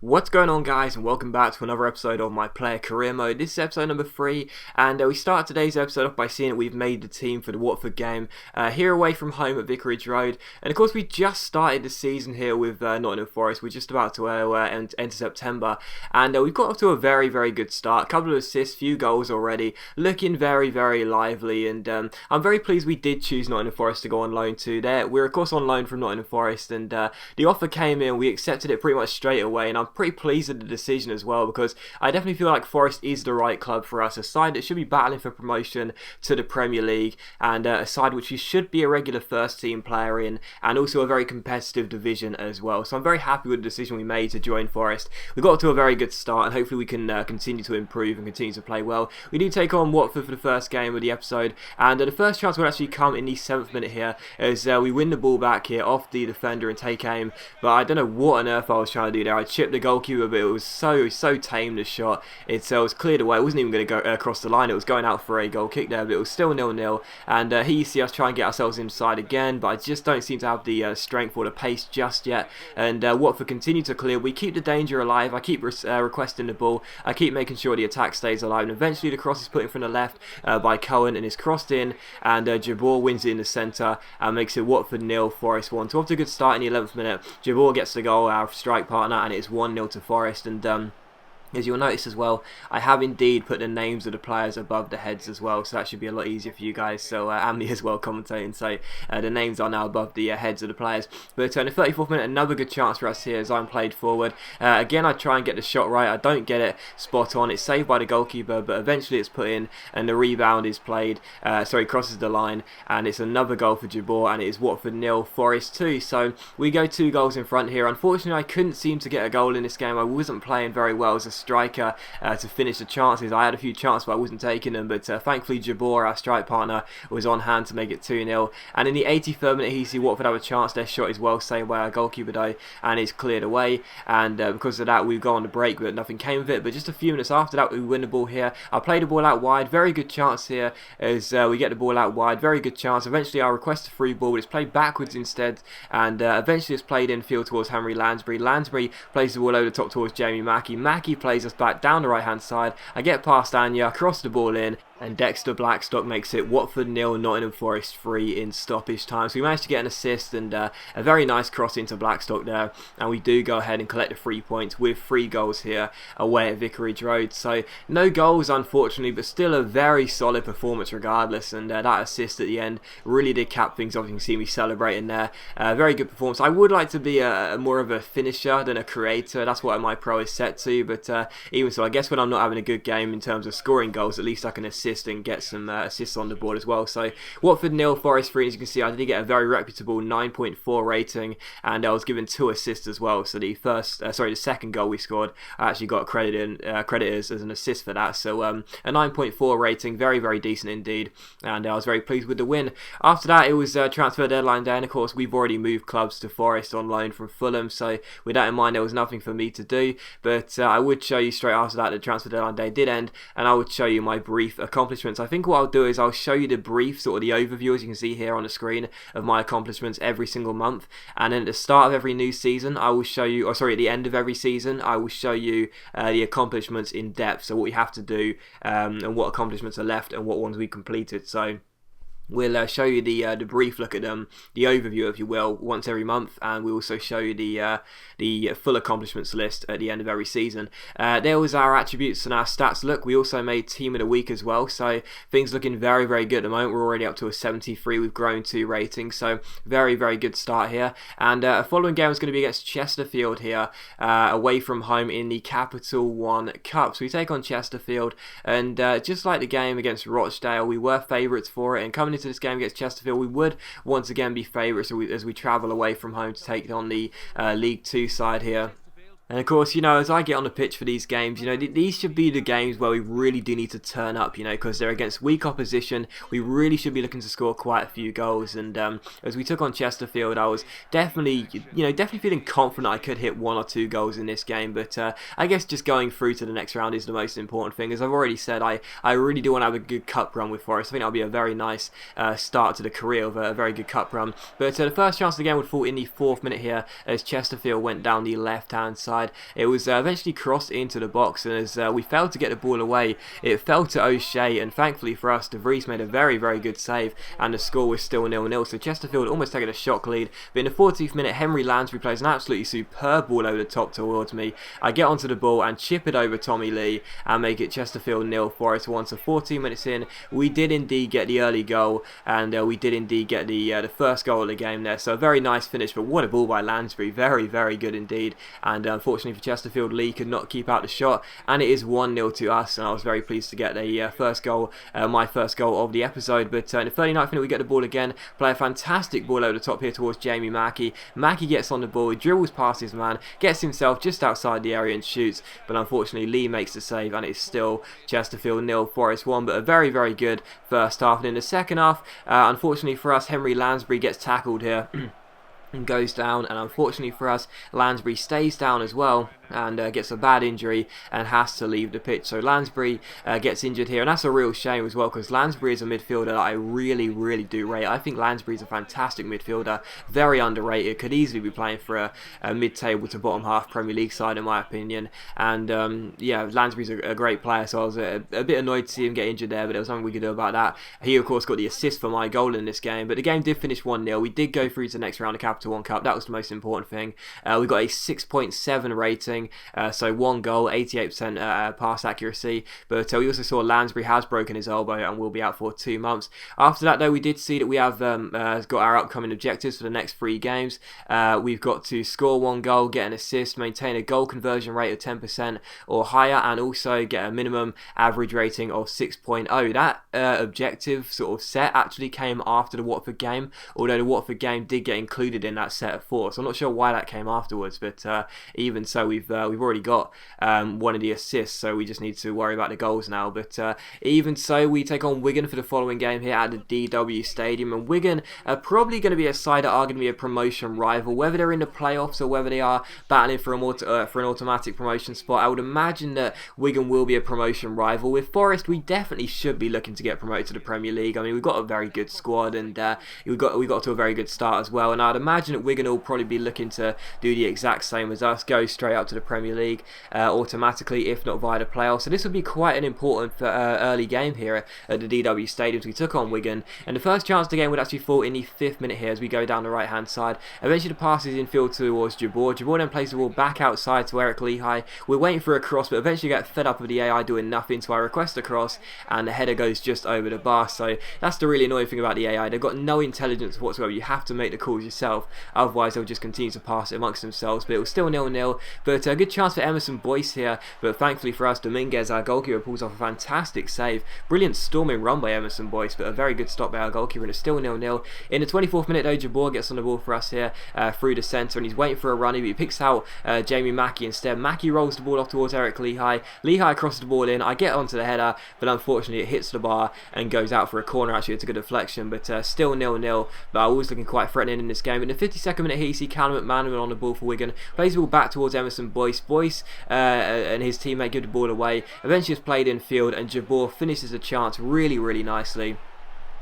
What's going on, guys, and welcome back to another episode of my player career mode. This is episode number 3, and we start today's episode off by seeing that we've made the team for the Watford game here away from home at Vicarage Road. And of course we just started the season here with Nottingham Forest. We're just about to enter September, and we've got off to a very good start. A couple of assists, few goals already, looking very lively, and I'm very pleased we did choose Nottingham Forest to go on loan to. We're of course on loan from Nottingham Forest, and the offer came in, we accepted it pretty much straight away, and I'm pretty pleased with the decision as well, because I definitely feel like Forest is the right club for us, a side that should be battling for promotion to the Premier League, and a side which you should be a regular first team player in, and also a very competitive division as well. So I'm very happy with the decision we made to join Forest. We got to a very good start, and hopefully we can continue to improve and continue to play well. We do take on Watford for the first game of the episode, and the first chance will actually come in the 7th minute here, as we win the ball back here off the defender and take aim, but I don't know what on earth I was trying to do there. I chipped the goalkeeper, but it was so tame, the shot. It was cleared away. It wasn't even going to go across the line. It was going out for a goal kick there, but it was still 0-0. And here you see us try and get ourselves inside again, but I just don't seem to have the strength or the pace just yet. And Watford continue to clear. We keep the danger alive. I keep requesting the ball. I keep making sure the attack stays alive. And eventually the cross is put in from the left by Cohen, and is crossed in, and Jabor wins it in the centre and makes it Watford 0, Forest 1. So off to a good start in the 11th minute. Jabor gets the goal, our strike partner, and it's 1-0 to Forest. And as you'll notice as well, I have indeed put the names of the players above the heads as well, so that should be a lot easier for you guys. So and me as well commentating, so the names are now above the heads of the players. But in the 34th minute, another good chance for us here as I'm played forward. Again, I try and get the shot right. I don't get it spot on. It's saved by the goalkeeper, but eventually it's put in, and the rebound is played. Crosses the line, and it's another goal for Jabor, and it is Watford 0, Forest 2. So we go 2 goals in front here. Unfortunately, I couldn't seem to get a goal in this game. I wasn't playing very well as a striker to finish the chances. I had a few chances, but I wasn't taking them. But thankfully, Jabor, our strike partner, was on hand to make it 2-0. And in the 83rd minute, you see Watford have a chance. Their shot is well saved by our goalkeeper though, and it's cleared away. And because of that, we go on the break, but nothing came of it. But just a few minutes after that, we win the ball here. I play the ball out wide. Very good chance here as we get the ball out wide. Very good chance. Eventually, I request a free ball, but it's played backwards instead. And eventually, it's played in field towards Henry Lansbury. Lansbury plays the ball over the top towards Jamie Mackey. Mackey plays us back down the right hand side. I get past Anya, cross the ball in, and Dexter Blackstock makes it Watford 0, Nottingham Forest 3 in stoppage time. So we managed to get an assist and a very nice cross into Blackstock there, and we do go ahead and collect the 3 points with 3 goals here away at Vicarage Road. So no goals unfortunately, but still a very solid performance regardless, and that assist at the end really did cap things off. You can see me celebrating there. Very good performance. I would like to be more of a finisher than a creator. That's what my pro is set to, but even so, I guess when I'm not having a good game in terms of scoring goals, at least I can assist and get some assists on the board as well. So Watford 0, Forest 3. As you can see, I did get a very reputable 9.4 rating, and I was given 2 assists as well. So the second goal we scored, I actually got credited as an assist for that. So a 9.4 rating, very decent indeed, and I was very pleased with the win. After that, it was transfer deadline day, and of course we've already moved clubs to Forest on loan from Fulham. So with that in mind, there was nothing for me to do, but I would show you straight after that the transfer deadline day did end, and I would show you my brief accomplishments. I think what I'll do is I'll show you the brief, sort of the overview, as you can see here on the screen, of my accomplishments every single month, and then at the start of every new season I will show you, at the end of every season I will show you the accomplishments in depth, so what we have to do and what accomplishments are left and what ones we completed. So we'll show you the brief look at them, the overview if you will, once every month, and we also show you the full accomplishments list at the end of every season. There was our attributes and our stats look. We also made team of the week as well, so things looking very good at the moment. We're already up to a 73. We've grown 2 ratings, so very good start here. And a following game is going to be against Chesterfield here, away from home in the Capital One Cup. So we take on Chesterfield, and just like the game against Rochdale, we were favourites for it, and coming into this game against Chesterfield, we would once again be favourites as we travel away from home to take on the League 2 side here. And of course, as I get on the pitch for these games, these should be the games where we really do need to turn up, because they're against weak opposition. We really should be looking to score quite a few goals. And as we took on Chesterfield, I was definitely feeling confident I could hit 1 or 2 goals in this game. But I guess just going through to the next round is the most important thing. As I've already said, I really do want to have a good cup run with Forest. I think that'll be a very nice start to the career of a very good cup run. But the first chance of the game would fall in the 4th minute here, as Chesterfield went down the left-hand side. side. It was eventually crossed into the box, and as we failed to get the ball away, it fell to O'Shea, and thankfully for us, De Vries made a very, very good save, and the score was still 0-0. So Chesterfield almost taking a shock lead, but in the 40th minute, Henry Lansbury plays an absolutely superb ball over the top towards me. I get onto the ball and chip it over Tommy Lee and make it Chesterfield 0, Forest 1. So 14 minutes in, we did indeed get the early goal, and we did indeed get the first goal of the game there. So a very nice finish, but what a ball by Lansbury. Very, very good indeed. And unfortunately for Chesterfield, Lee could not keep out the shot, and it is 1-0 to us, and I was very pleased to get the first goal, my first goal of the episode. But in the 39th minute, we get the ball again, play a fantastic ball over the top here towards Jamie Mackey. Mackey gets on the ball, he dribbles past his man, gets himself just outside the area and shoots, but unfortunately Lee makes the save, and it's still Chesterfield 0, Forest 1. But a very, very good first half. And in the second half, unfortunately for us, Henry Lansbury gets tackled here and goes down, and unfortunately for us, Lansbury stays down as well and gets a bad injury and has to leave the pitch. So Lansbury gets injured here, and that's a real shame as well, because Lansbury is a midfielder that I really, really do rate. I think Lansbury is a fantastic midfielder, very underrated, could easily be playing for a mid-table to bottom half Premier League side in my opinion. And yeah, Lansbury's a great player, so I was a bit annoyed to see him get injured there, but there was nothing we could do about that. He of course got the assist for my goal in this game, but the game did finish 1-0. We did go through to the next round of Capital One Cup. That was the most important thing. We got a 6.7 rating, so 1 goal, 88% pass accuracy, but we also saw Lansbury has broken his elbow and will be out for 2 months. After that though, we did see that we have got our upcoming objectives for the next 3 games. We've got to score 1 goal, get an assist, maintain a goal conversion rate of 10% or higher, and also get a minimum average rating of 6.0. That objective sort of set actually came after the Watford game, although the Watford game did get included in that set of 4, so I'm not sure why that came afterwards, but even so, we've already got one of the assists, so we just need to worry about the goals now. But even so, we take on Wigan for the following game here at the DW Stadium, and Wigan are probably going to be a side that are going to be a promotion rival, whether they're in the playoffs or whether they are battling for an automatic promotion spot. I would imagine that Wigan will be a promotion rival. With Forest, we definitely should be looking to get promoted to the Premier League. I mean, we've got a very good squad, and we got to a very good start as well, and I'd imagine that Wigan will probably be looking to do the exact same as us, go straight up to the Premier League automatically, if not via the playoffs. So this will be quite an important early game here at the DW Stadium. So we took on Wigan, and the first chance of the game would actually fall in the 5th minute here as we go down the right hand side. Eventually the pass is infield towards Jabor. Jabor then plays the ball back outside to Eric Lehigh. We're waiting for a cross, but eventually get fed up with the AI doing nothing, so I request a cross, and the header goes just over the bar. So that's the really annoying thing about the AI. They've got no intelligence whatsoever. You have to make the calls yourself, otherwise they'll just continue to pass it amongst themselves. But it was still 0-0, but a good chance for Emerson Boyce here, but thankfully for us, Dominguez, our goalkeeper, pulls off a fantastic save. Brilliant storming run by Emerson Boyce, but a very good stop by our goalkeeper, and it's still 0-0. In the 24th minute though, Jabor gets on the ball for us here through the centre, and he's waiting for a run, but he picks out Jamie Mackey instead. Mackey rolls the ball off towards Eric Lehigh. Lehigh crosses the ball in, I get onto the header, but unfortunately it hits the bar and goes out for a corner. Actually, it's a good deflection, but still 0-0, but I was looking quite threatening in this game. In the 52nd minute here, you see Callum McManaman on the ball for Wigan, plays the ball back towards Emerson Boyce. Boyce and his teammate give the ball away. Eventually it's played in field, and Jabor finishes the chance really, really nicely.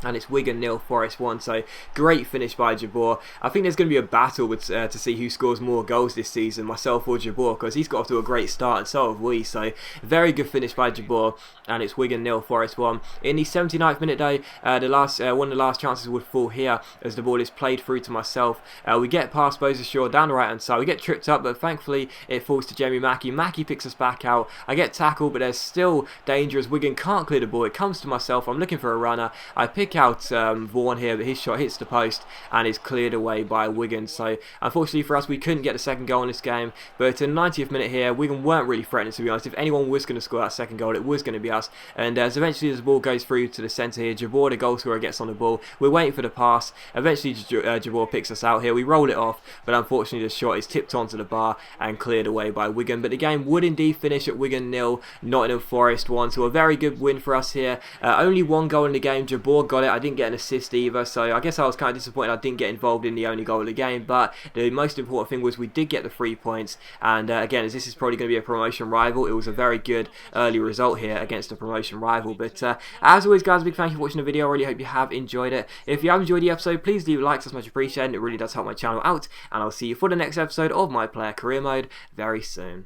And it's Wigan 0, Forest 1, so great finish by Jabor. I think there's going to be a battle with, to see who scores more goals this season, myself or Jabor, because he's got off to a great start, and so have we. So very good finish by Jabor, and it's Wigan 0, Forest 1. In the 79th minute though, one of the last chances would fall here as the ball is played through to myself. We get past Bozashaw down the right hand side. We get tripped up, but thankfully it falls to Jamie Mackey. Mackey picks us back out. I get tackled, but there's still danger as Wigan can't clear the ball. It comes to myself. I'm looking for a runner. I pick out Vaughan here, but his shot hits the post and is cleared away by Wigan. So unfortunately for us, we couldn't get the second goal in this game. But in the 90th minute here, Wigan weren't really threatening, to be honest. If anyone was going to score that second goal, it was going to be us. And eventually as the ball goes through to the centre here, Jabor, the goal scorer, gets on the ball. We're waiting for the pass. Eventually Jabor picks us out here. We roll it off, but unfortunately the shot is tipped onto the bar and cleared away by Wigan. But the game would indeed finish at Wigan 0, Nottingham Forest 1. So a very good win for us here. Only 1 goal in the game. Jabor got got it. I didn't get an assist either, so I guess I was kind of disappointed I didn't get involved in the only goal of the game, but the most important thing was we did get the 3 points, and again, as this is probably going to be a promotion rival, it was a very good early result here against a promotion rival. But as always, guys, a big thank you for watching the video. I really hope you have enjoyed it. If you have enjoyed the episode, please leave likes, that's much appreciated. It really does help my channel out, and I'll see you for the next episode of my player career mode very soon.